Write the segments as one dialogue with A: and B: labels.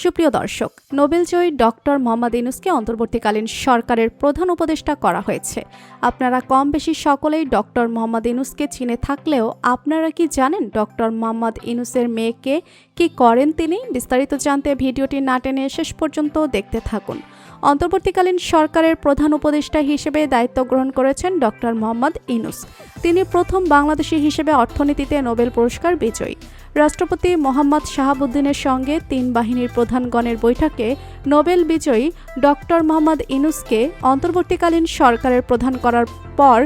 A: সুপ্রিয় দর্শক, নোবেলজয়ী ডক্টর মোহাম্মদ ইউনূসকে অন্তর্বর্তীকালীন সরকারের প্রধান উপদেষ্টা করা হয়েছে। আপনারা কম বেশি সকলেই ডক্টর মোহাম্মদ ইউনূসকে চিনে থাকলেও আপনারা কি জানেন ডক্টর মোহাম্মদ ইউনূসের মেয়েকে কি করেন তিনি? বিস্তারিত জানতে ভিডিওটি না টেনে শেষ পর্যন্ত দেখতে থাকুন। অন্তর্বর্তীকালীন সরকারের প্রধান উপদেষ্টা হিসেবে দায়িত্ব গ্রহণ করেছেন ডক্টর মোহাম্মদ ইউনূস। তিনি প্রথম বাংলাদেশি হিসেবে অর্থনীতিতে নোবেল পুরস্কার বিজয়ী। রাষ্ট্রপতি মোহাম্মদ শাহাবুদ্দিনের সঙ্গে তিন বাহিনীর প্রধানগণের বৈঠকে নোবেল বিজয়ী ডক্টর মোহাম্মদ ইউনূসকে অন্তর্বর্তীকালীন সরকারের প্রধান করার পর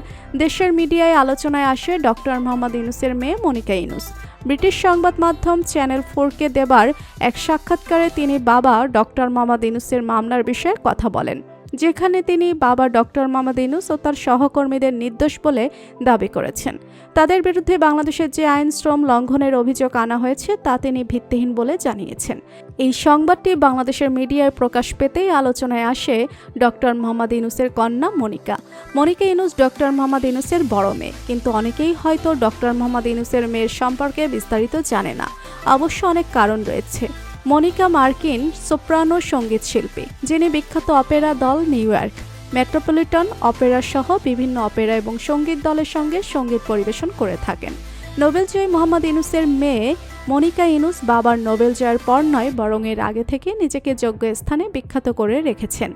A: দেশের মিডিয়ায় আলোচনায় আসে ডক্টর মোহাম্মদ ইউনূসের মেয়ে মনিকা ইউনূস। ব্রিটিশ সংবাদ মাধ্যম চ্যানেল 4কে দেবার এক সাক্ষাৎকারে তিনি বাবা ডক্টর মোহাম্মদ ইউনূসের মামলার বিষয়ে কথা বলেন, যেখানে তিনি বাবা ডক্টর মোহাম্মদ ইউনূস ও তার সহকর্মীদের নির্দোষ বলে দাবি করেছেন। তাদের বিরুদ্ধে বাংলাদেশের যে আইন শ্রম লঙ্ঘনের অভিযোগ আনা হয়েছে তা তিনি ভিত্তিহীন বলে জানিয়েছেন। এই সংবাদটি বাংলাদেশের মিডিয়ায় প্রকাশ পেতেই আলোচনায় আসে ডক্টর মোহাম্মদ ইউনূসের কন্যা মনিকা। মনিকা ইউনূস ডক্টর মোহাম্মদ ইউনূসের বড় মেয়ে, কিন্তু অনেকেই হয়তো ডক্টর মোহাম্মদ ইউনূসের মেয়ের সম্পর্কে বিস্তারিত জানে না। অবশ্য অনেক কারণ রয়েছে। মনিকা মার্কিন সোপ্রানো সঙ্গীত শিল্পী, যিনি বিখ্যাত অপেরা দল নিউ ইয়র্ক মেট্রোপলিটন অপেরা সহ বিভিন্ন অপেরা এবং সঙ্গীত দলের সঙ্গে সঙ্গীত পরিবেশন করে থাকেন। নোবেলজয়ী মোহাম্মদ ইউনূসের মেয়ে মনিকা ইউনূস বাবার নোবেল জয়ের পর নয়, বরং এর আগে থেকে নিজেকে যোগ্য স্থানে বিখ্যাত করে রেখেছেন।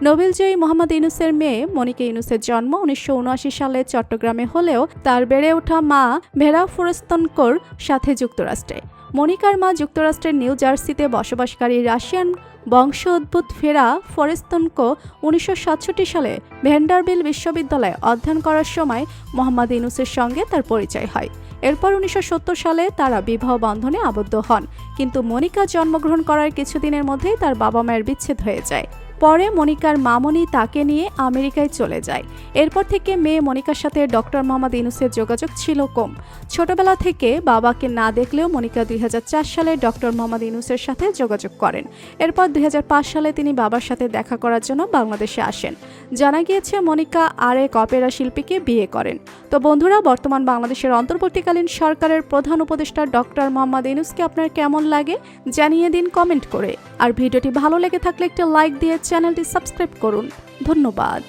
A: নোবেলজয়ী মোহাম্মদ ইউনূসের মেয়ে মনিকা ইউনূসের জন্ম 1979 সালে চট্টগ্রামে হলেও তার বেড়ে ওঠা মা ভেরা ফোরস্তনকোর সাথে যুক্তরাষ্ট্রে। মনিকার মা যুক্তরাষ্ট্রের নিউ জার্সিতে বসবাসকারী রাশিয়ান বংশোদ্ভূত ভেরা ফোরস্তনকো 1967 সালে ভ্যান্ডারবিল্ট বিশ্ববিদ্যালয়ে অধ্যয়ন করার সময় মোহাম্মদ ইউনূসের সঙ্গে তার পরিচয় হয়। এরপর 1970 সালে তারা বিবাহ বন্ধনে আবদ্ধ হন, কিন্তু মনিকা জন্মগ্রহণ করার কিছুদিনের মধ্যেই তার বাবা মায়ের বিচ্ছেদ হয়ে যায়। পরে মনিকার মামনি তাকে নিয়ে আমেরিকায় চলে যায়। এরপর থেকে মেয়ে মনিকার সাথে ডক্টর মোহাম্মদ ইউনূসের যোগাযোগ ছিল কম। ছোটবেলা থেকে বাবাকে না দেখলেও মনিকা 2004 সালে ডক্টর মোহাম্মদ ইউনূসের সাথে যোগাযোগ করেন। এরপর 2005 সালে তিনি বাবার সাথে দেখা করার জন্য বাংলাদেশে আসেন। জানা গিয়েছে মনিকা আরেক অপেরা শিল্পীকে বিয়ে করেন। তো বন্ধুরা, বর্তমান বাংলাদেশের অন্তর্বর্তীকালীন সরকারের প্রধান উপদেষ্টা ডক্টর মোহাম্মদ ইউনূসকে আপনার কেমন লাগে জানিয়ে দিন কমেন্ট করে। আর ভিডিওটি ভালো লেগে থাকলে একটা লাইক দিয়ে চ্যানেলটি সাবস্ক্রাইব করুন। ধন্যবাদ।